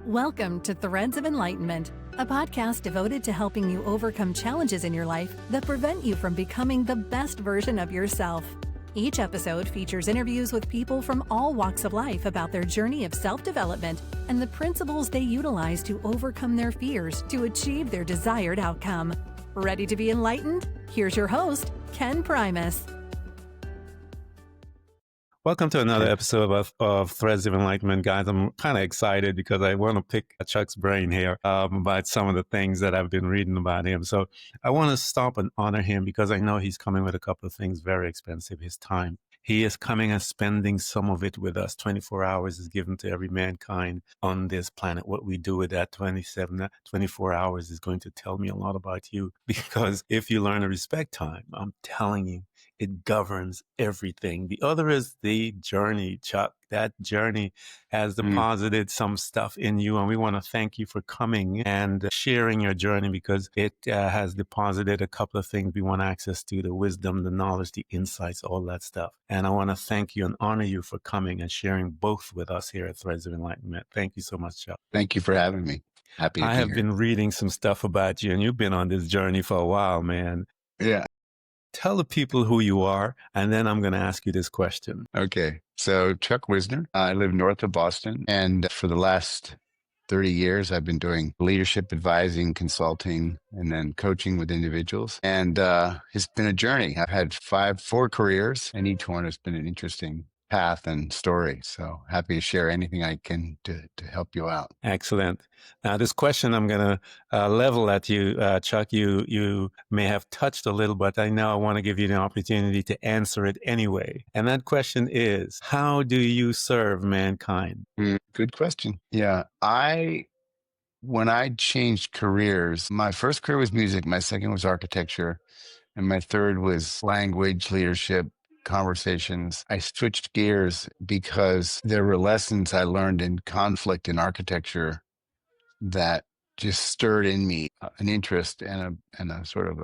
Welcome to Threads of Enlightenment, a podcast devoted to helping you overcome challenges in your life that prevent you from becoming the best version of yourself. Each episode features interviews with people from all walks of life about their journey of self-development and the principles they utilize to overcome their fears to achieve their desired outcome. Ready to be enlightened? Here's your host, Ken Primus. Welcome to another episode of Threads of Enlightenment, guys. I'm kind of excited because I want to pick Chuck's brain here about some of the things that I've been reading about him. So I want to stop and honor him because I know he's coming with a couple of things very expensive, his time. He is coming and spending some of it with us. 24 hours is given to every mankind on this planet. What we do with that 24 hours is going to tell me a lot about you, because if you learn to respect time, I'm telling you, it governs everything. The other is the journey, Chuck. That journey has deposited some stuff in you, and we want to thank you for coming and sharing your journey, because it has deposited a couple of things we want access to: the wisdom, the knowledge, the insights, all that stuff. And I want to thank you and honor you for coming and sharing both with us here at Threads of Enlightenment. Thank you so much, Chuck. Thank you for having me. Happy to be here. I have been reading some stuff about you, and you've been on this journey for a while, man. Yeah. Tell the people who you are, and then I'm going to ask you this question. Okay. So Chuck Wisner, I live north of Boston, and for the last 30 years, I've been doing leadership advising, consulting, and then coaching with individuals. And it's been a journey. I've had four careers, and each one has been an interesting path and story. So happy to share anything I can to help you out. Excellent. Now, this question I'm going to level at you, Chuck. You may have touched a little, but I know I want to give you the opportunity to answer it anyway. And that question is, how do you serve mankind? Good question. Yeah. When I changed careers, my first career was music. My second was architecture. And my third was language, leadership, conversations. I switched gears because there were lessons I learned in conflict in architecture that just stirred in me an interest and a sort of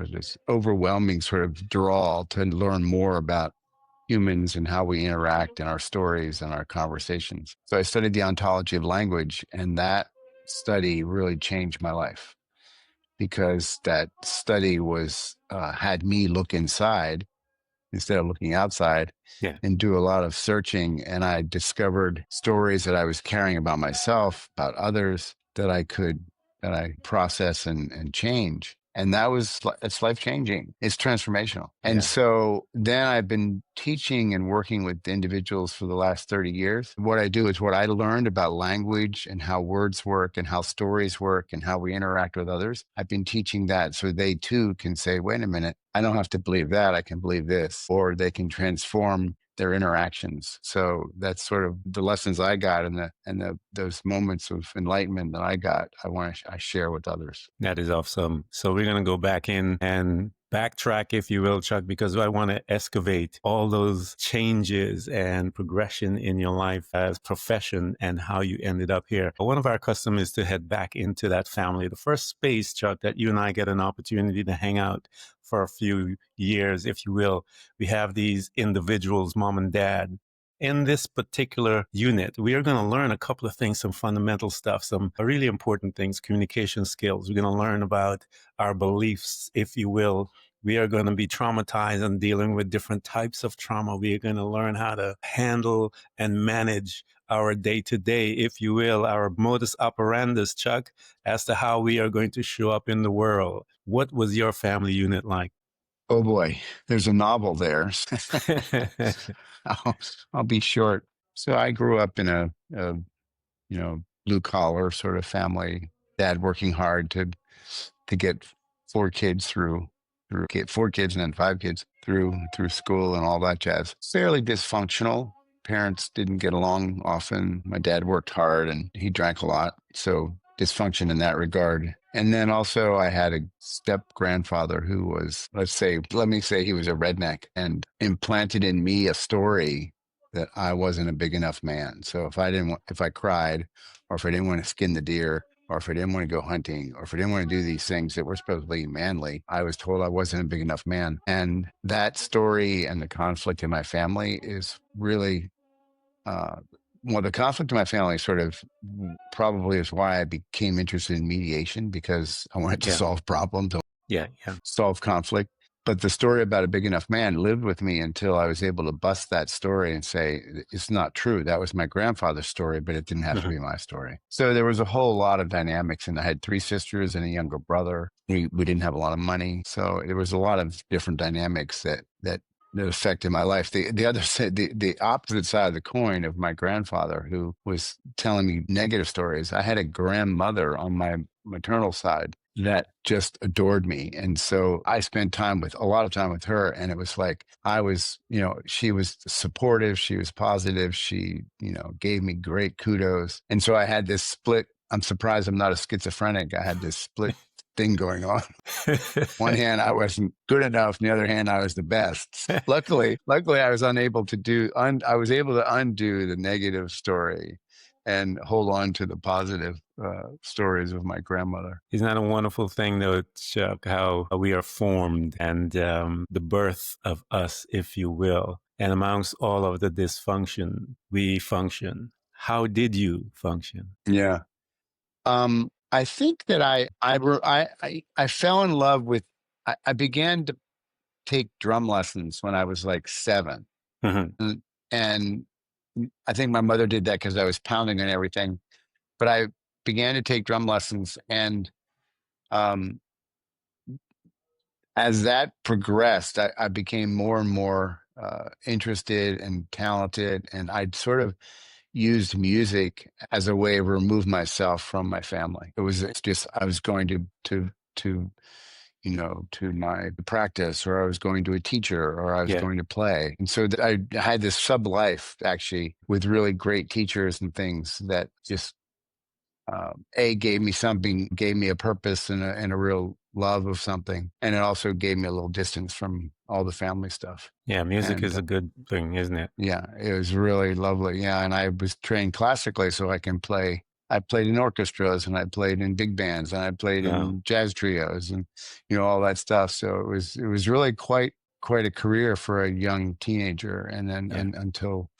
this overwhelming sort of draw to learn more about humans and how we interact in our stories and our conversations. So I studied the ontology of language, and that study really changed my life, because that study had me look inside instead of looking outside, and do a lot of searching. And I discovered stories that I was carrying about myself, about others, that I process and change. And it's life-changing. It's transformational. And so then I've been teaching and working with individuals for the last 30 years. What I do is what I learned about language and how words work and how stories work and how we interact with others. I've been teaching that so they too can say, wait a minute, I don't have to believe that, I can believe this. Or they can transform their interactions. So that's sort of the lessons I got and those moments of enlightenment that I got, I share with others. That is awesome. So we're going to go back in and backtrack, if you will, Chuck, because I want to excavate all those changes and progression in your life as profession and how you ended up here. One of our customs is to head back into that family. The first space, Chuck, that you and I get an opportunity to hang out for a few years, if you will. We have these individuals, mom and dad. In this particular unit, we are going to learn a couple of things, some fundamental stuff, some really important things, communication skills. We're going to learn about our beliefs, if you will. We are going to be traumatized and dealing with different types of trauma. We are going to learn how to handle and manage our day-to-day, if you will, our modus operandus, Chuck, as to how we are going to show up in the world. What was your family unit like? Oh boy, there's a novel there. I'll be short. So I grew up in a blue collar sort of family. Dad working hard to get four kids and then five kids through school and all that jazz. Fairly dysfunctional. Parents didn't get along often. My dad worked hard and he drank a lot, so dysfunction in that regard. And then also I had a step grandfather who was, let me say he was a redneck, and implanted in me a story that I wasn't a big enough man. So if I cried, or if I didn't want to skin the deer, or if I didn't want to go hunting, or if I didn't want to do these things that were supposedly manly, I was told I wasn't a big enough man. And that story and the conflict in my family is really well, the conflict in my family sort of probably is why I became interested in mediation, because I wanted to Yeah. solve problems, Yeah. Yeah. solve conflict. But the story about a big enough man lived with me until I was able to bust that story and say, it's not true. That was my grandfather's story, but it didn't have to Hmm. be my story. So there was a whole lot of dynamics. And I had 3 sisters and a younger brother. We didn't have a lot of money. So there was a lot of different dynamics that affected my life. The other side, the opposite side of the coin of my grandfather, who was telling me negative stories. I had a grandmother on my maternal side that just adored me. And so I spent a lot of time with her. And it was like, she was supportive. She was positive. She, gave me great kudos. And so I had this split. I'm surprised I'm not a schizophrenic. I had this split thing going on. One hand, I wasn't good enough. On the other hand, I was the best. Luckily, I was I was able to undo the negative story and hold on to the positive stories of my grandmother. Isn't that a wonderful thing, though, Chuck, how we are formed and the birth of us, if you will. And amongst all of the dysfunction, we function. How did you function? Yeah. I think that I fell in love with, I began to take drum lessons when I was like 7. Hmm. And and I think my mother did that because I was pounding on everything. But I began to take drum lessons. And um, as that progressed, I became more and more interested and talented. And I'd sort of used music as a way to remove myself from my family. It's just, I was going to to my practice, or I was going to a teacher, or I was Yeah. going to play. And so I had this sub life actually with really great teachers and things that just gave me something, gave me a purpose and a real love of something. And it also gave me a little distance from all the family stuff. Yeah. Music And is a good thing, isn't it? yeah, it was really lovely. Yeah. And I was trained classically so I can play. I played in orchestras and I played in big bands and I played Oh, in jazz trios and, all that stuff. So it was really quite a career for a young teenager. And then, yeah. and until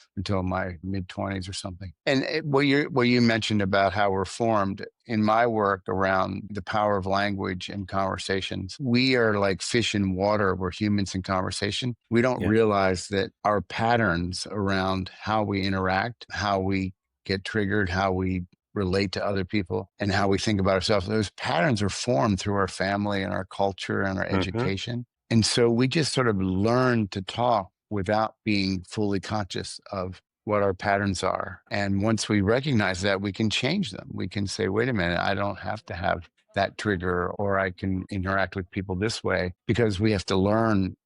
my mid-20s or something. And what you mentioned about how we're formed in my work around the power of language and conversations, we are like fish in water. We're humans in conversation. We don't Yeah. realize that our patterns around how we interact, how we get triggered, how we relate to other people, and how we think about ourselves, those patterns are formed through our family and our culture and our Hmm. education. And so we just sort of learn to talk without being fully conscious of what our patterns are. And once we recognize that, we can change them. We can say, wait a minute, I don't have to have that trigger, or I can interact with people this way, because we have to learn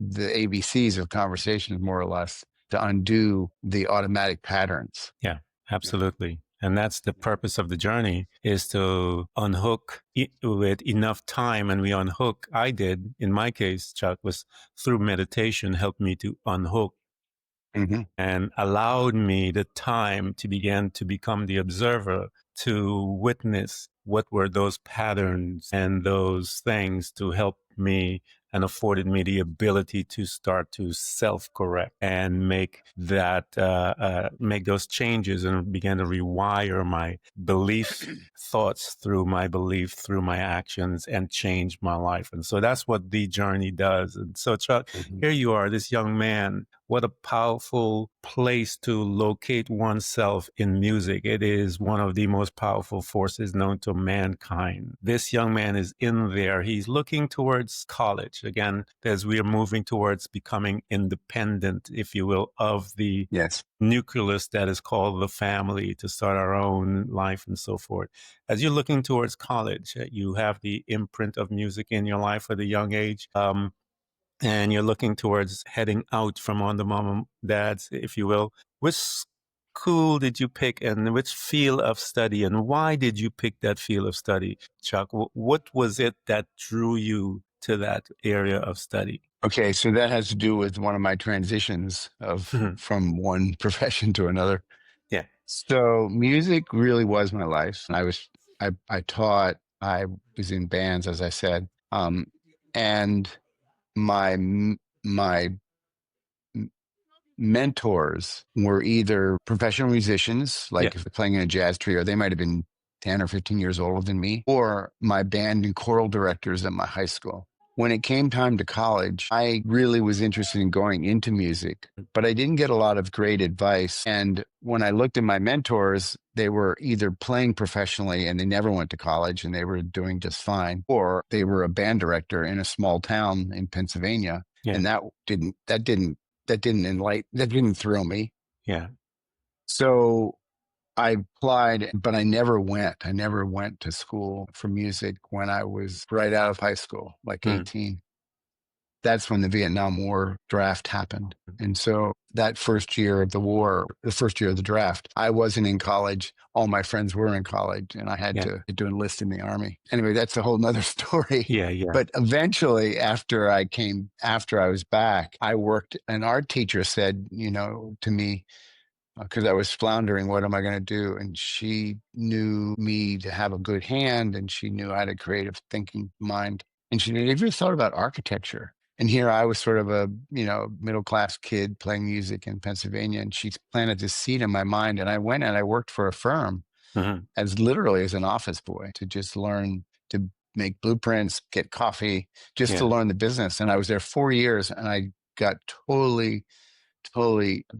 the ABCs of conversations, more or less, to undo the automatic patterns. Yeah, Yeah. absolutely. And that's the purpose of the journey, is to unhook with enough time. And we unhook, I did, in my case, Chuck, was through meditation, helped me to unhook Hmm. and allowed me the time to begin to become the observer, to witness what were those patterns and those things, to help me and afforded me the ability to start to self-correct and make those changes and begin to rewire my beliefs, thoughts through my belief, through my actions, and change my life. And so that's what the journey does. And so, Chuck, Hmm. here you are, this young man. What a powerful place to locate oneself in music. It is one of the most powerful forces known to mankind. This young man is in there. He's looking towards college. Again, as we are moving towards becoming independent, if you will, of the Yes. nucleus that is called the family, to start our own life and so forth. As you're looking towards college, you have the imprint of music in your life at a young age. And you're looking towards heading out from under mom and dad's, if you will. Which school did you pick, and which field of study, and why did you pick that field of study, Chuck? What was it that drew you to that area of study? Okay, so that has to do with one of my transitions of Mhm. from one profession to another. Yeah. So music really was my life. I taught, I was in bands, as I said. And my, my mentors were either professional musicians, Yeah. like if they're playing in a jazz trio, they might have been 10 or 15 years older than me, or my band and choral directors at my high school. When it came time to college, I really was interested in going into music, but I didn't get a lot of great advice. And when I looked at my mentors, they were either playing professionally and they never went to college and they were doing just fine, or they were a band director in a small town in Pennsylvania. Yeah. And that didn't thrill me. Yeah. So I applied, but I never went. I never went to school for music when I was right out of high school, like Mm. 18. That's when the Vietnam War draft happened. And so that first year of the war, the first year of the draft, I wasn't in college. All my friends were in college and I had Yeah. to enlist in the army. Anyway, that's a whole nother story. Yeah. Yeah. But eventually, after I was back, I worked, an art teacher said, to me, because I was floundering, what am I going to do? And she knew me to have a good hand and she knew I had a creative thinking mind. And she said, have you ever thought about architecture? And here I was sort of a, middle-class kid playing music in Pennsylvania. And she planted this seed in my mind. And I went and I worked for a firm Mhm. as literally as an office boy to just learn to make blueprints, get coffee, just to Yeah. learn the business. And I was there 4 years and I got totally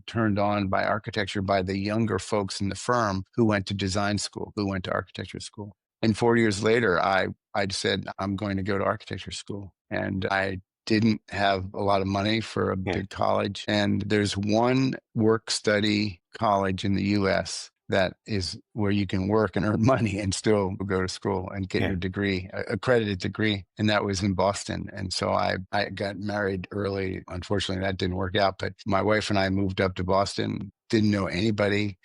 turned on by architecture by the younger folks in the firm who went to design school, who went to architecture school. And 4 years later, I said, I'm going to go to architecture school. And I didn't have a lot of money for a Yeah. big college. And there's one work study college in the US that is where you can work and earn money and still go to school and get Yeah. your degree, accredited degree. And that was in Boston. And so I got married early. Unfortunately, that didn't work out. But my wife and I moved up to Boston, didn't know anybody,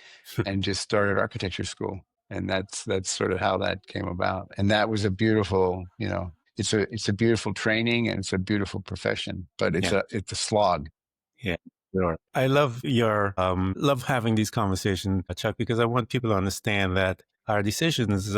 and just started architecture school. And that's sort of how that came about. And that was a beautiful, it's a beautiful training and it's a beautiful profession, but it's Yeah. a slog. Yeah. Sure. I love your love having these conversations, Chuck, because I want people to understand that our decisions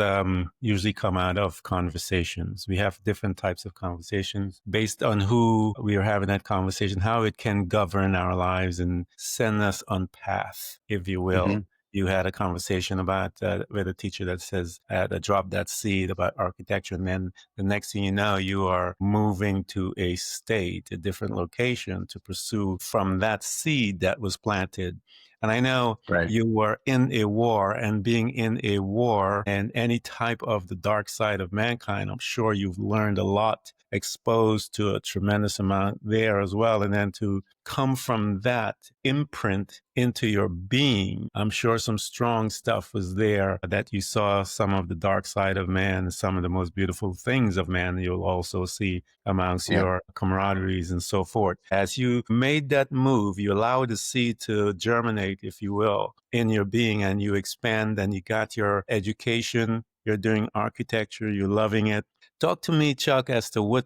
usually come out of conversations. We have different types of conversations based on who we are having that conversation, how it can govern our lives and send us on path, if you will. Mhm. You had a conversation about with a teacher that says that dropped that seed about architecture, and then the next thing you know, you are moving to a state, a different location to pursue from that seed that was planted. And I know Right. you were in a war, and being in a war and any type of the dark side of mankind, I'm sure you've learned a lot, exposed to a tremendous amount there as well. And then to come from that imprint into your being, I'm sure some strong stuff was there that you saw some of the dark side of man, some of the most beautiful things of man you'll also see amongst Yeah. your camaraderies and so forth. As you made that move, you allowed the seed to germinate, if you will, in your being, and you expand and you got your education, you're doing architecture, you're loving it. Talk to me, Chuck, as to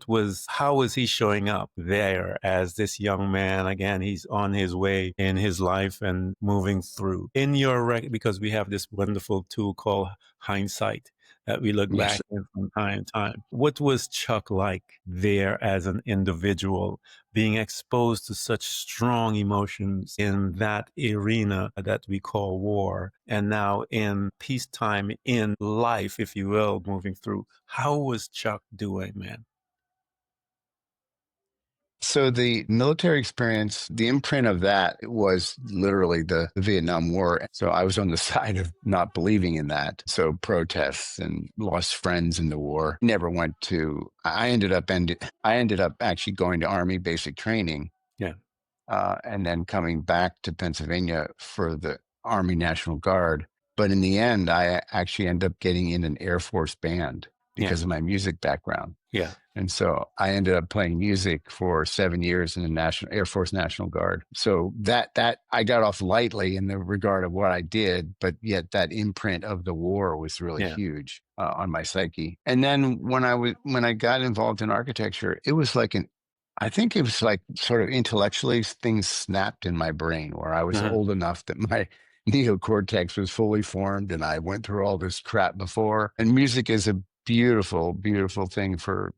how was he showing up there as this young man? Again, he's on his way in his life and moving through. Because we have this wonderful tool called hindsight that we look Yes. back in from time to time. What was Chuck like there as an individual, being exposed to such strong emotions in that arena that we call war, and now in peacetime, in life, if you will, moving through? How was Chuck doing, man? So the military experience, the imprint of that was literally the Vietnam War. So I was on the side of not believing in that. So protests and lost friends in the war. I ended up actually going to Army basic training. Yeah. And then coming back to Pennsylvania for the Army National Guard. But in the end, I actually ended up getting in an Air Force band because of my music background. Yeah. And so I ended up playing music for 7 years in the Air Force National Guard. So that I got off lightly in the regard of what I did, but yet that imprint of the war was really huge on my psyche. And then when I got involved in architecture, I think it was like sort of intellectually things snapped in my brain where I was old enough that my neocortex was fully formed and I went through all this crap before. And music is a beautiful, beautiful thing for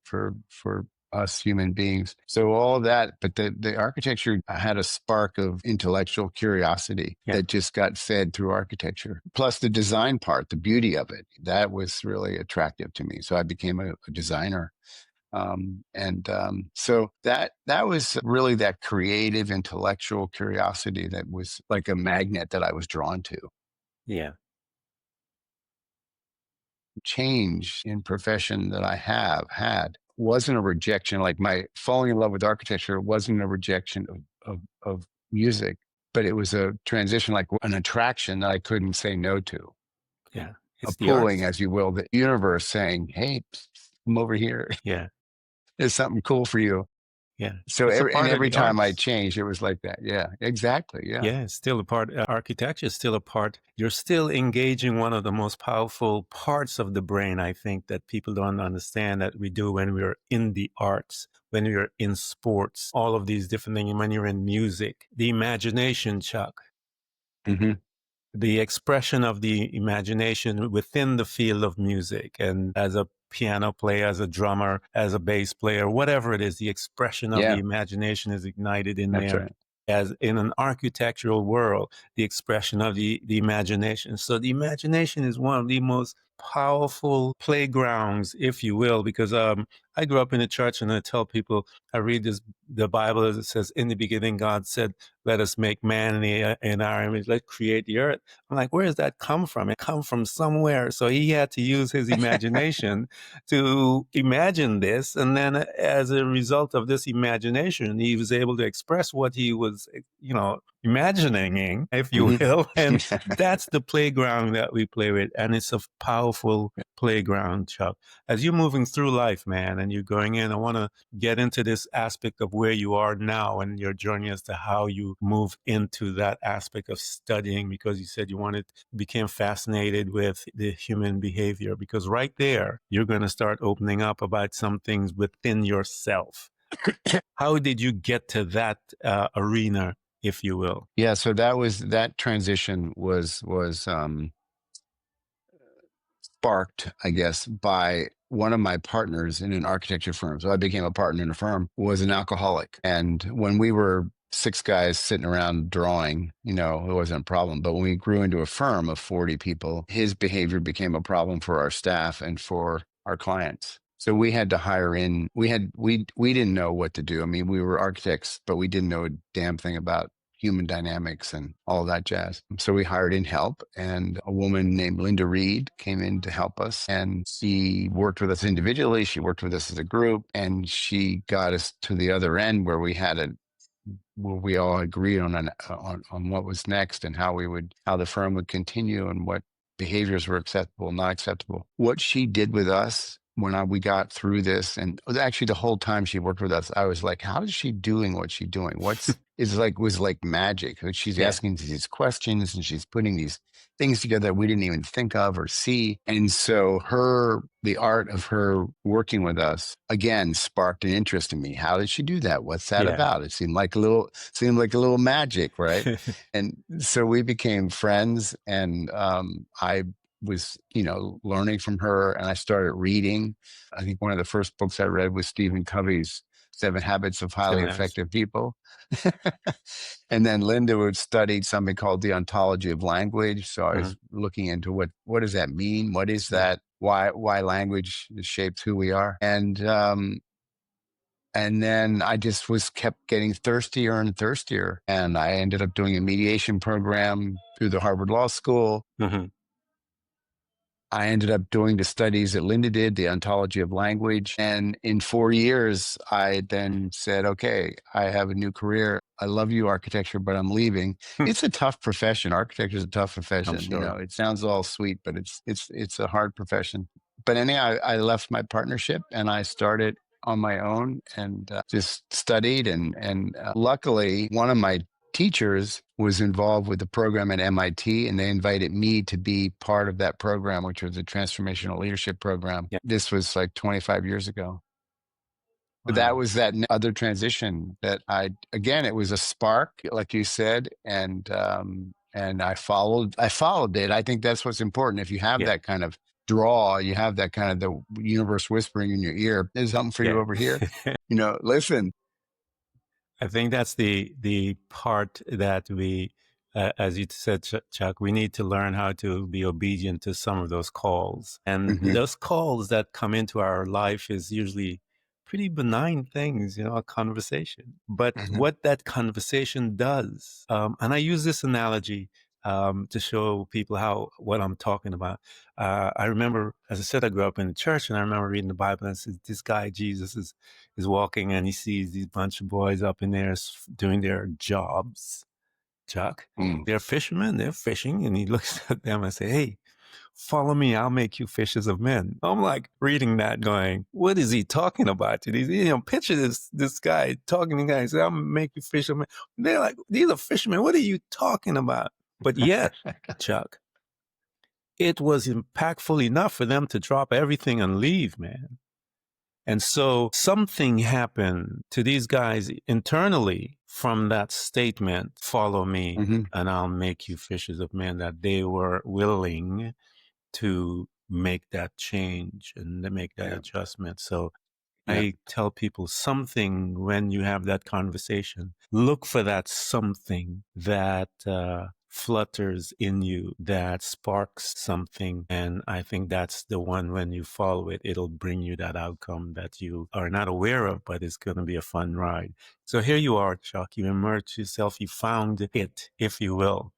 us human beings. So all that, but the architecture had a spark of intellectual curiosity that just got fed through architecture. Plus the design part, the beauty of it, that was really attractive to me. So I became a designer. So that was really that creative intellectual curiosity that was like a magnet that I was drawn to. Yeah. Change in profession that I have had wasn't a rejection. Like my falling in love with architecture wasn't a rejection of music, but it was a transition, like an attraction that I couldn't say no to. Yeah. A It's the pulling, arts. as you will, the universe saying, "Hey, come over here. Yeah. There's something cool for you." Yeah. So It's a part of every the time I arts. changed, it was like that. Yeah, exactly. Yeah. Yeah, it's still a part. Architecture is still a part. You're still engaging one of the most powerful parts of the brain, I think, that people don't understand that we do when we're in the arts, when we're in sports, all of these different things, when you're in music. The imagination, Chuck, Mm-hmm. the expression of the imagination within the field of music. And as a piano player, as a drummer, as a bass player, whatever it is, the expression of the Yeah, imagination is ignited in that's there. right. As in an architectural world, the expression of the imagination. So the imagination is one of the most powerful playgrounds, if you will, because I grew up in the church, and I tell people, I read the Bible, as it says, in the beginning, God said, let us make man in our image, let's create the earth. I'm like, where does that come from? It come from somewhere. So he had to use his imagination to imagine this. And then as a result of this imagination, he was able to express what he was, imagining, if you will. And Mm-hmm. that's the playground that we play with. And it's a powerful playground, Chuck. As you're moving through life, man, and you're going in, I want to get into this aspect of where you are now and your journey as to how you move into that aspect of studying, because you said became fascinated with the human behavior, because right there, you're going to start opening up about some things within yourself. How did you get to that arena, if you will? Yeah, so that transition was sparked, I guess, by one of my partners in an architecture firm. So I became a partner in a firm, was an alcoholic. And when we were six guys sitting around drawing, it wasn't a problem. But when we grew into a firm of 40 people, his behavior became a problem for our staff and for our clients. So we had to hire in. We didn't know what to do. I mean, we were architects, but we didn't know a damn thing about human dynamics and all that jazz. So we hired in help, and a woman named Linda Reed came in to help us. And she worked with us individually. She worked with us as a group, and she got us to the other end where we all agreed on what was next and how the firm would continue and what behaviors were acceptable, not acceptable. What she did with us when we got through this, and actually the whole time she worked with us, I was like, how is she doing what she's doing? Was like magic. She's Yeah. asking these questions and she's putting these things together that we didn't even think of or see. And so the art of her working with us again sparked an interest in me. How did she do that? What's that Yeah. about? It seemed like a little magic, right? And so we became friends, and I was, learning from her, and I started reading. I think one of the first books I read was Stephen Covey's 7 Habits of Highly 7 hours. Effective People. And then Linda would study something called the ontology of language. So I was looking into what does that mean? What is that? Why language shapes who we are? And then I just kept getting thirstier and thirstier. And I ended up doing a mediation program through the Harvard Law School. Mm-hmm. I ended up doing the studies that Linda did, the ontology of language. And in 4 years, I then said, okay, I have a new career. I love you, architecture, but I'm leaving. It's a tough profession. Architecture is a tough I'm profession. sure. It sounds all sweet, but it's a hard profession. But anyhow, I left my partnership and I started on my own and just studied. And luckily, one of my teachers was involved with the program at MIT, and they invited me to be part of that program, which was a transformational leadership program. Yeah. This was like 25 years ago. But that Wow. was that other transition that again, it was a spark, like you said, and I followed it. I think that's what's important. If you have Yeah. that kind of draw, you have that kind of the universe whispering in your ear, there's something for you over here. Listen. I think that's the part that we, as you said, Chuck, we need to learn how to be obedient to some of those calls. And those calls that come into our life is usually pretty benign things, a conversation. But what that conversation does, and I use this analogy to show people what I'm talking about. I remember, as I said, I grew up in the church, and I remember reading the Bible, and it says, this guy, Jesus, is walking, and he sees these bunch of boys up in there doing their jobs, Chuck. They're fishermen, they're fishing, and he looks at them and say, hey, follow me, I'll make you fishers of men. I'm like reading that going, what is he talking about? Picture this guy talking to guys, I'll make you fish of men. They're like, these are fishermen, what are you talking about? But yet, Chuck, it was impactful enough for them to drop everything and leave, man. And so something happened to these guys internally from that statement, follow me and I'll make you fishers of men, that they were willing to make that change and to make that adjustment. So I tell people something when you have that conversation, look for that something that flutters in you, that sparks something. And I think that's the one, when you follow it, it'll bring you that outcome that you are not aware of, but it's going to be a fun ride. So here you are, Chuck, you immersed yourself, you found it, if you will.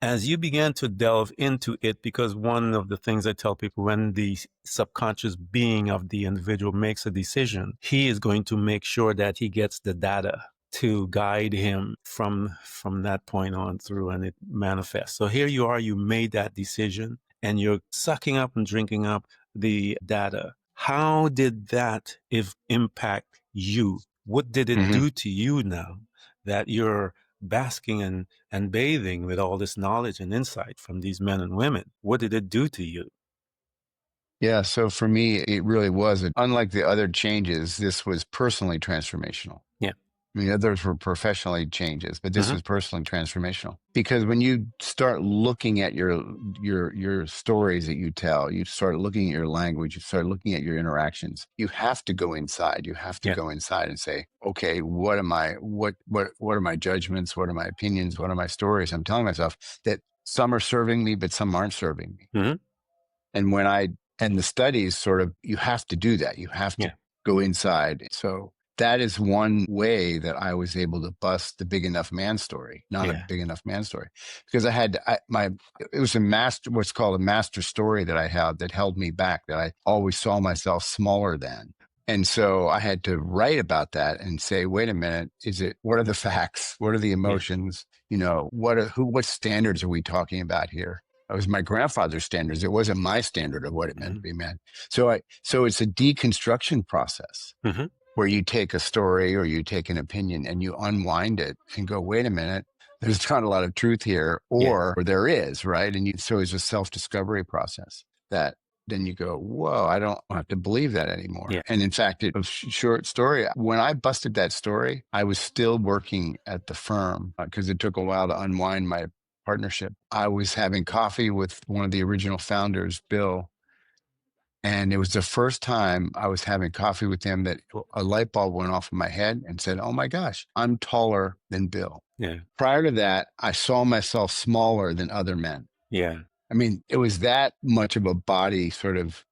As you began to delve into it, because one of the things I tell people, when the subconscious being of the individual makes a decision, he is going to make sure that he gets the data to guide him from that point on through, and it manifests. So here you are, you made that decision, and you're sucking up and drinking up the data. How did that impact you? What did it do to you now that you're basking and bathing with all this knowledge and insight from these men and women? What did it do to you? Yeah. So for me, it really was, unlike the other changes, this was personally transformational. Yeah. I mean, others were professionally changes, but this was personally transformational. Because when you start looking at your stories that you tell, you start looking at your language, you start looking at your interactions, you have to go inside. You have to go inside and say, okay, what are my judgments? What are my opinions? What are my stories? I'm telling myself that some are serving me, but some aren't serving me. And the studies sort of, you have to do that. You have to go inside. So that is one way that I was able to bust the big enough man story, not a big enough man story, because it was what's called a master story that I had that held me back, that I always saw myself smaller than. And so I had to write about that and say, wait a minute, what are the facts? What are the emotions? What standards are we talking about here? It was my grandfather's standards. It wasn't my standard of what it meant to be a man. So it's a deconstruction process where you take a story or you take an opinion and you unwind it and go, wait a minute, there's not a lot of truth here, or there is, right? And so it's a self-discovery process that then you go, whoa, I don't have to believe that anymore. Yeah. And in fact, a short story, when I busted that story, I was still working at the firm because it took a while to unwind my partnership. I was having coffee with one of the original founders, Bill. And it was the first time I was having coffee with him that a light bulb went off in my head and said, oh my gosh, I'm taller than Bill. Yeah. Prior to that, I saw myself smaller than other men. Yeah. I mean, it was that much of a body sort of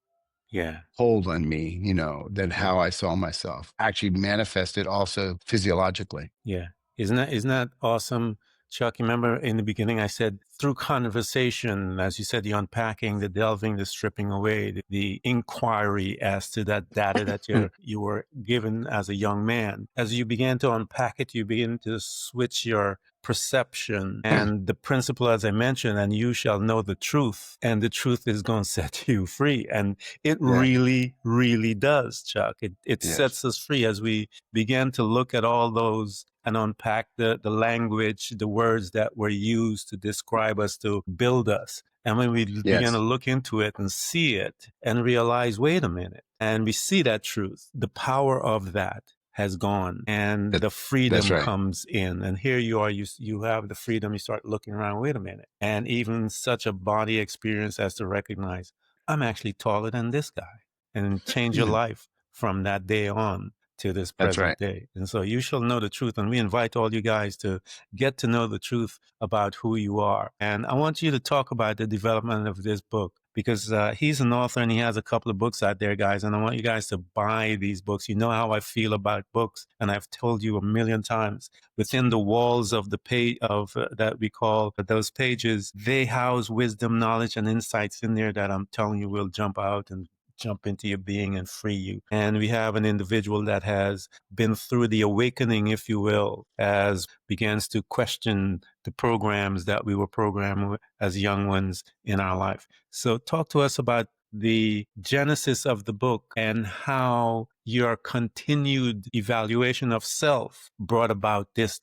hold on me, that how I saw myself actually manifested also physiologically. Yeah. Isn't that awesome, Chuck? You remember in the beginning, I said through conversation, as you said, the unpacking, the delving, the stripping away, the inquiry as to that data that you were given as a young man. As you began to unpack it, you begin to switch your perception and the principle, as I mentioned, and you shall know the truth, and the truth is going to set you free. And it really, really does, Chuck. It sets us free as we began to look at all those and unpack the language, the words that were used to describe us, to build us. And when we begin to look into it and see it and realize, wait a minute, and we see that truth, the power of that has gone and the freedom comes in. And here you are, you have the freedom, you start looking around, wait a minute. And even such a body experience as to recognize, I'm actually taller than this guy, and change your life from that day on to this That's present right. day. And so you shall know the truth. And we invite all you guys to get to know the truth about who you are. And I want you to talk about the development of this book, because he's an author and he has a couple of books out there, guys. And I want you guys to buy these books. You know how I feel about books. And I've told you a million times, within the walls of the page of that we call those pages, they house wisdom, knowledge, and insights in there that I'm telling you will jump out and jump into your being and free you. And we have an individual that has been through the awakening, if you will, as begins to question the programs that we were programmed with as young ones in our life. So talk to us about the genesis of the book and how your continued evaluation of self brought about this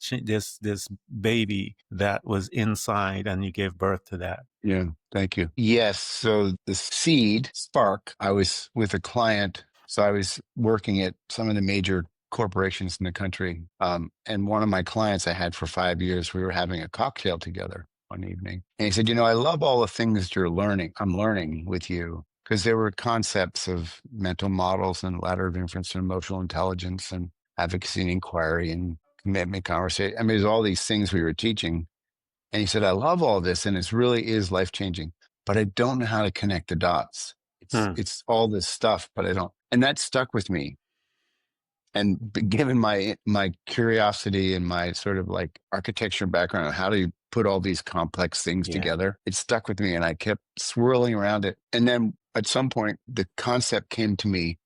baby that was inside, and you gave birth to that. Yeah, thank you. Yes. So the seed spark, I was with a client. So I was working at some of the major corporations in the country. And one of my clients I had for 5 years, we were having a cocktail together one evening. And he said, I love all the things I'm learning with you. Because there were concepts of mental models and ladder of inference and emotional intelligence and advocacy and inquiry and commitment conversation. I mean, there's all these things we were teaching. And he said, I love all this and it really is life changing, but I don't know how to connect the dots. It's all this stuff, but I don't. And that stuck with me. And given my curiosity and my sort of like architecture background, how do you put all these complex things together? It stuck with me and I kept swirling around it. And then at some point, the concept came to me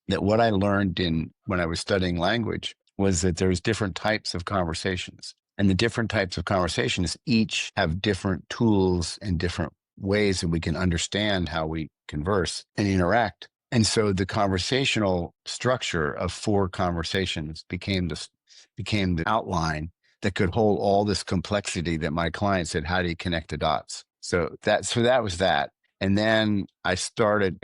that what I learned when I was studying language was that there's different types of conversations. And the different types of conversations each have different tools and different ways that we can understand how we converse and interact. And so the conversational structure of 4 conversations became the outline that could hold all this complexity that my client said, how do you connect the dots? So that was that. And then I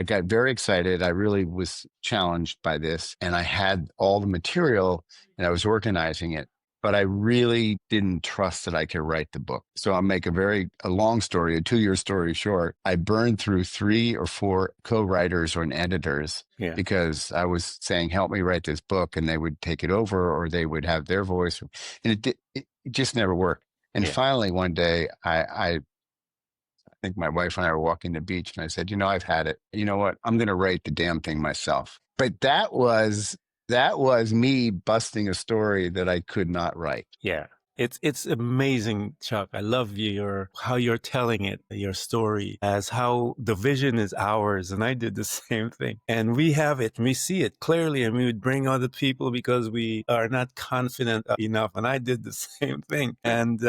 got very excited. I really was challenged by this and I had all the material and I was organizing it, but I really didn't trust that I could write the book. So I'll make a long story, a 2-year story short. I burned through 3 or 4 co-writers or editors because I was saying, help me write this book. And they would take it over or they would have their voice. And it just never worked. And finally, one day, I think my wife and I were walking the beach and I said, I've had it. You know what? I'm going to write the damn thing myself. But that was me busting a story that I could not write. Yeah. It's amazing, Chuck. I love how you're telling it, your story, as how the vision is ours. And I did the same thing. And we have it, and we see it clearly, and we would bring other people because we are not confident enough. And I did the same thing. And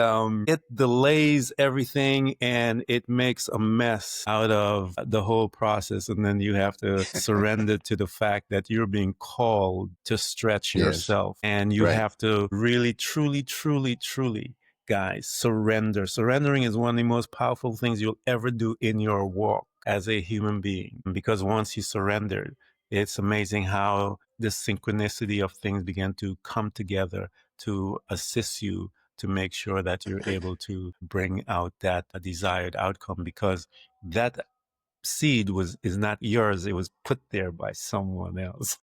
it delays everything and it makes a mess out of the whole process. And then you have to surrender to the fact that you're being called to stretch yourself. And you have to really, truly, guys, surrender. Surrendering is one of the most powerful things you'll ever do in your walk as a human being. Because once you surrender, it's amazing how the synchronicity of things begin to come together to assist you to make sure that you're able to bring out that desired outcome, because that seed is not yours. It was put there by someone else.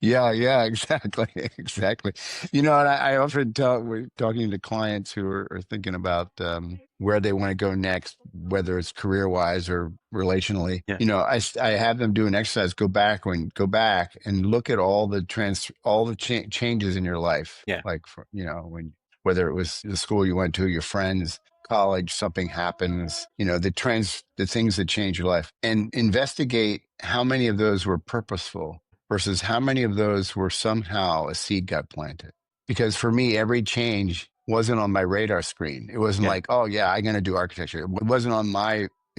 Yeah, exactly. Exactly. And I often we're talking to clients who are thinking about where they want to go next, whether it's career wise or relationally. I have them do an exercise, go back and look at all the changes in your life. Like, whether it was the school you went to, your friends, college, something happens, the things that change your life, and investigate how many of those were purposeful versus how many of those were somehow a seed got planted. Because for me, every change wasn't on my radar screen. It wasn't like, oh yeah, I'm going to do architecture. It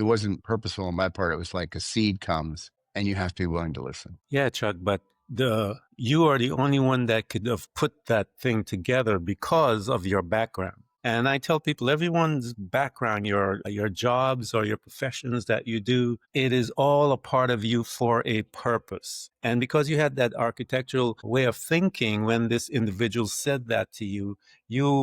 wasn't purposeful on my part. It was like a seed comes and you have to be willing to listen. Yeah, Chuck, but you are the only one that could have put that thing together because of your background. And I tell people, everyone's background, your jobs or your professions that you do, it is all a part of you for a purpose. And because you had that architectural way of thinking when this individual said that to you,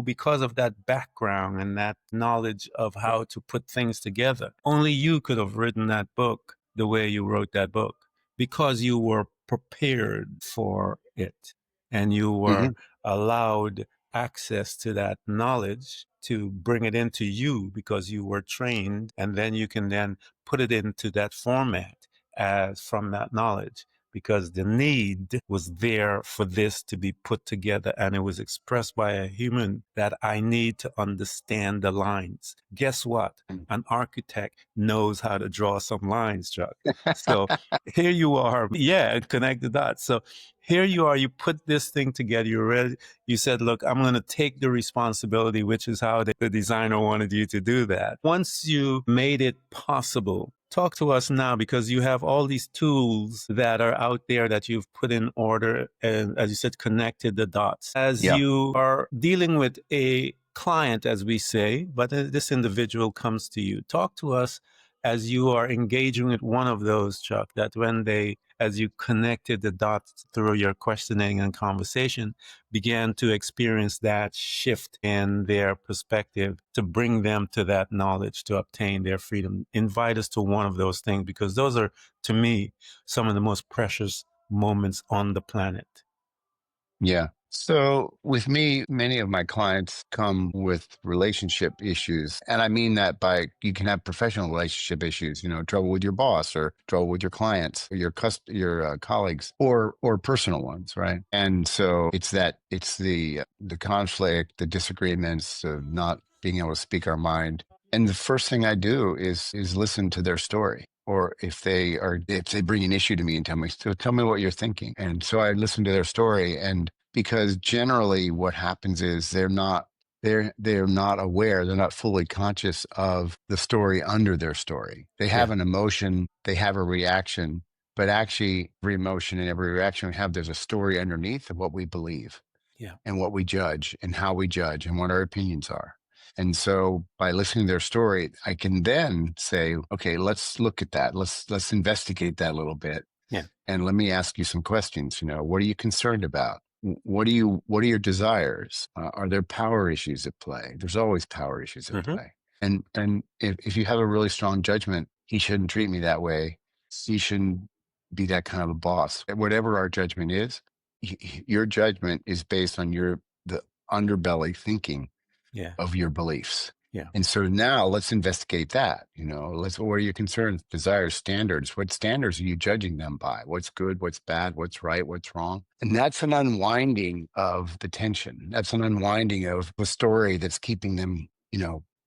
because of that background and that knowledge of how to put things together, only you could have written that book the way you wrote that book because you were prepared for it and you were allowed access to that knowledge to bring it into you because you were trained, and then you can then put it into that format as from that knowledge because the need was there for this to be put together, and it was expressed by a human that I need to understand the lines. Guess what? An architect knows how to draw some lines, Chuck. So here you are. Yeah, connect the dots. So here you are. You put this thing together. You're ready. You said, look, I'm going to take the responsibility, which is how the designer wanted you to do that. Once you made it possible, talk to us now because you have all these tools that are out there that you've put in order and, as you said, connected the dots. As you are dealing with a client, as we say, but this individual comes to you. Talk to us as you are engaging with one of those, Chuck, that when they, as you connected the dots through your questioning and conversation, began to experience that shift in their perspective to bring them to that knowledge to obtain their freedom. Invite us to one of those things because those are, to me, some of the most precious moments on the planet. Yeah. So with me, many of my clients come with relationship issues. And I mean that by you can have professional relationship issues, trouble with your boss or trouble with your clients or your colleagues or personal ones, right? And so it's the conflict, the disagreements of not being able to speak our mind. And the first thing I do is listen to their story. Or if they bring an issue to me and tell me what you're thinking. And so I listen to their story, and because generally what happens is they're not aware, they're not fully conscious of the story under their story. They have an emotion, they have a reaction, but actually every emotion and every reaction we have, there's a story underneath of what we believe and what we judge and how we judge and what our opinions are. And so by listening to their story, I can then say, okay, let's look at that. Let's investigate that a little bit. Yeah. And let me ask you some questions. What are you concerned about? What are your desires? Are there power issues at play? There's always power issues at play. And if you have a really strong judgment, he shouldn't treat me that way. He shouldn't be that kind of a boss. Whatever our judgment is, your judgment is based on the underbelly thinking of your beliefs. Yeah. And so now let's investigate that. What are your concerns, desires, standards? What standards are you judging them by? What's good? What's bad? What's right? What's wrong? And that's an unwinding of the tension. That's an unwinding of the story that's keeping them,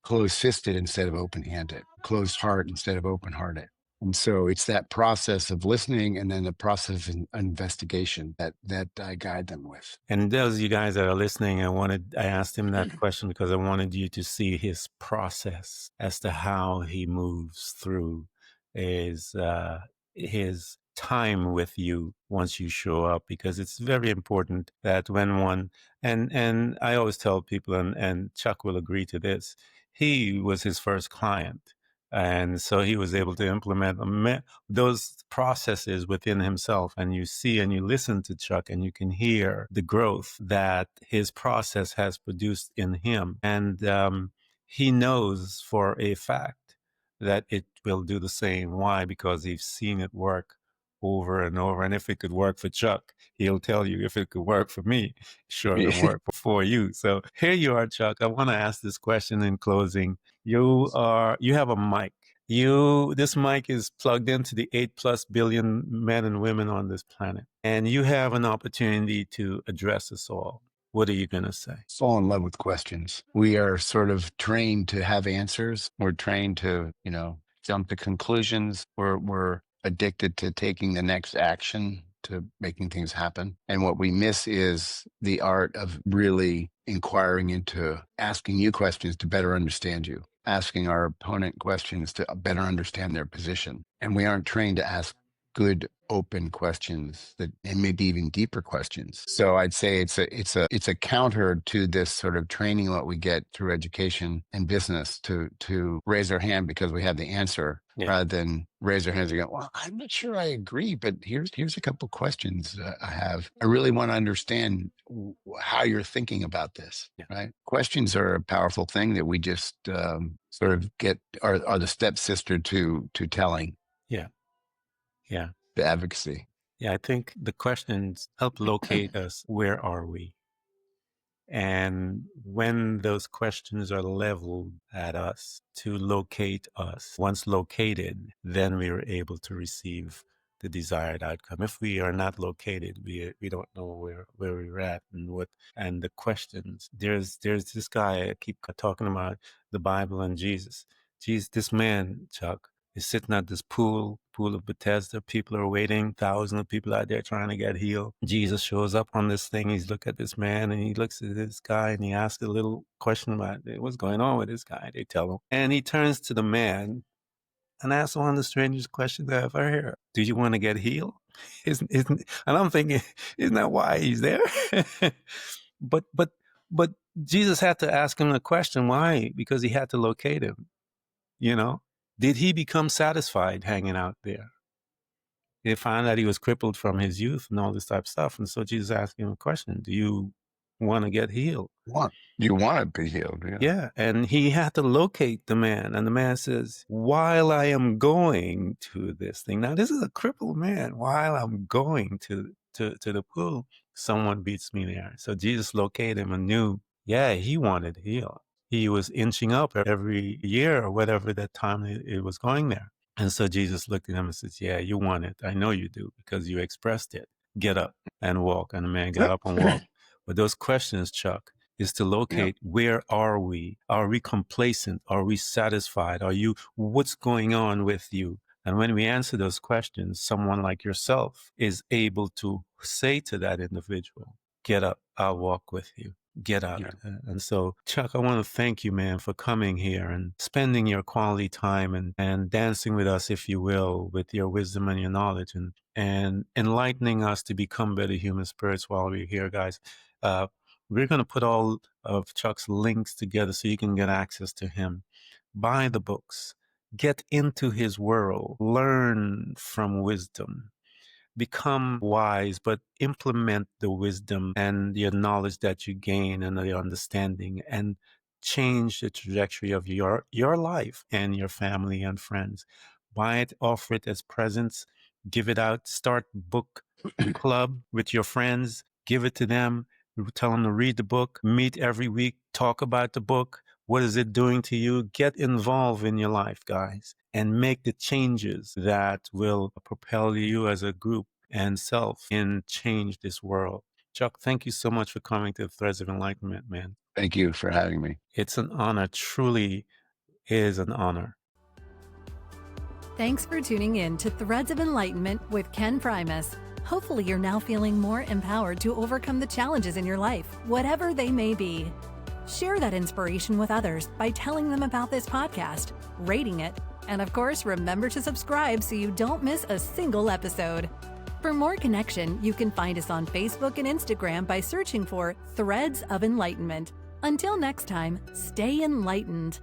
closed-fisted instead of open-handed, closed heart instead of open-hearted. And so it's that process of listening and then the process of investigation that I guide them with. And those of you guys that are listening, I asked him that question because I wanted you to see his process as to how he moves through his time with you once you show up, because it's very important that when one, and I always tell people, and Chuck will agree to this, he was his first client. And so he was able to implement those processes within himself. And you see and you listen to Chuck and you can hear the growth that his process has produced in him. And he knows for a fact that it will do the same. Why? Because he's seen it work over and over. And if it could work for Chuck, he'll tell you, if it could work for me, sure it'll work for you. So here you are, Chuck. I want to ask this question in closing. You have a mic. This mic is plugged into the 8+ billion men and women on this planet. And you have an opportunity to address us all. What are you going to say? Fall in love with questions. We are sort of trained to have answers. We're trained to, jump to conclusions. We're addicted to taking the next action, to making things happen. And what we miss is the art of really inquiring into asking you questions to better understand you, asking our opponent questions to better understand their position. And we aren't trained to ask good open questions and maybe even deeper questions. So I'd say it's a counter to this sort of training what we get through education and business to raise our hand because we have the answer, rather than raise our hands and go, well, I'm not sure I agree, but here's a couple questions I have. I really want to understand how you're thinking about this, right? Questions are a powerful thing that we just sort of get are the stepsister to telling. Yeah. Yeah. the advocacy. Yeah. I think the questions help locate us. Where are we? And when those questions are leveled at us to locate us, once located, then we are able to receive the desired outcome. If we are not located, we don't know where we're at and what. And the questions. There's this guy I keep talking about, the Bible and Jesus. This man, Chuck, is sitting at this pool of Bethesda. People are waiting. Thousands of people out there trying to get healed. Jesus shows up on this thing. He's look at this man and he looks at this guy and he asks a little question about what's going on with this guy. They tell him. And he turns to the man and asks one of the strangest questions I've ever heard. Do you want to get healed? And I'm thinking, isn't that why he's there? But Jesus had to ask him the question. Why? Because he had to locate him. You know, did he become satisfied hanging out there? They found that he was crippled from his youth and all this type of stuff. And so Jesus asked him a question. Do you want to get healed? You want to be healed. Yeah. Yeah. And he had to locate the man. And the man says, while I am going to this thing. Now, this is a crippled man. While I'm going to the pool, someone beats me there. So Jesus located him and knew, yeah, he wanted healed. He was inching up every year or whatever that time it was going there. And so Jesus looked at him and says, yeah, you want it. I know you do because you expressed it. Get up and walk. And the man got up and walked. But those questions, Chuck, is to locate where are we? Are we complacent? Are we satisfied? What's going on with you? And when we answer those questions, someone like yourself is able to say to that individual, get up, I'll walk with you. Get out. Yeah. And so, Chuck, I want to thank you, man, for coming here and spending your quality time and dancing with us, if you will, with your wisdom and your knowledge and enlightening us to become better human spirits while we're here, guys. We're going to put all of Chuck's links together so you can get access to him. Buy the books. Get into his world. Learn from wisdom. Become wise, but implement the wisdom and the knowledge that you gain and the understanding and change the trajectory of your life and your family and friends. Buy it, offer it as presents, give it out, start book club with your friends, give it to them, tell them to read the book, meet every week, talk about the book. What is it doing to you? Get involved in your life, guys, and make the changes that will propel you as a group and self and change this world. Chuck, thank you so much for coming to the Threads of Enlightenment, man. Thank you for having me. It's an honor, truly is an honor. Thanks for tuning in to Threads of Enlightenment with Ken Primus. Hopefully you're now feeling more empowered to overcome the challenges in your life, whatever they may be. Share that inspiration with others by telling them about this podcast, rating it, and of course, remember to subscribe so you don't miss a single episode. For more connection, you can find us on Facebook and Instagram by searching for Threads of Enlightenment. Until next time, stay enlightened.